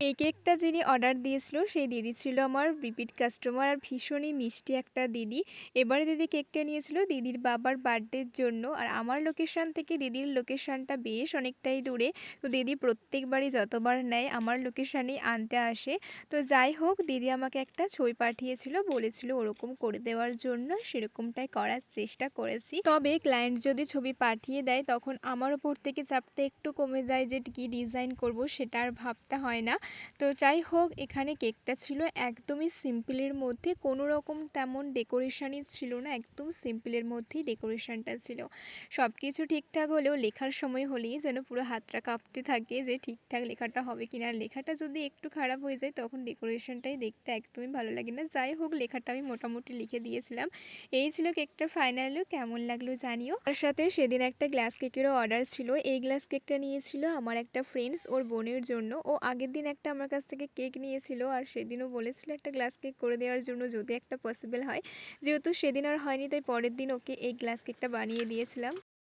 এই কেকটা যিনি অর্ডার দিয়েছিল সেই দিদি ছিল আমার রিপিট কাস্টমার আর ভীষণই মিষ্টি একটা দিদি। এবারে দিদি কেকটা নিয়েছিল দিদির বাবার বার্থডের জন্য। আর আমার লোকেশন থেকে দিদির লোকেশনটা বেশ অনেকটাই দূরে। তো দিদি প্রত্যেকবারই যতবার নেয় আমার লোকেশনেই আনতে আসে। তো যাই হোক দিদি আমাকে একটা ছবি পাঠিয়েছিল, বলেছিল ওরকম করে দেওয়ার জন্য, সেরকমটাই করার চেষ্টা করেছি। তবে ক্লায়েন্ট যদি ছবি পাঠিয়ে দেয় তখন আমার উপর থেকে চাপটা একটু কমে যায় যে কী ডিজাইন করব সেটা আর ভাবতে হয় না। তো যাই হোক এখানে কেকটা ছিল একদমই সিম্পলের মধ্যে, কোনো রকম তেমন ডেকোরেশনই ছিল না, একদম সিম্পলের মধ্যেই ডেকোরেশনটা ছিল। সব কিছু ঠিকঠাক হলেও লেখার সময় হলেই যেন পুরো হাতটা কাঁপতে থাকে যে ঠিকঠাক লেখাটা হবে কিনা। লেখাটা যদি একটু খারাপ হয়ে যায় তখন ডেকোরেশনটাই দেখতে একদমই ভালো লাগে না। যাই হোক লেখাটা আমি মোটামুটি লিখে দিয়েছিলাম। এই ছিল কেকটার ফাইনাল লুক, কেমন লাগলো জানিও। তার সাথে সেদিন একটা গ্লাস কেকেরও অর্ডার ছিল। এই গ্লাস কেকটা নিয়েছিল আমার একটা ফ্রেন্ডস ওর বোনের জন্য। ও আগের দিন একটা আমার কাছ থেকে কেক নিয়েছিল আর সেদিনও বলেছিল একটা গ্লাস কেক করে দেওয়ার জন্য যদি একটা পসিবল হয়। যেহেতু সেদিন আর হয়নি তাই পরের দিন ওকে এই গ্লাস কেকটা বানিয়ে দিয়েছিলাম।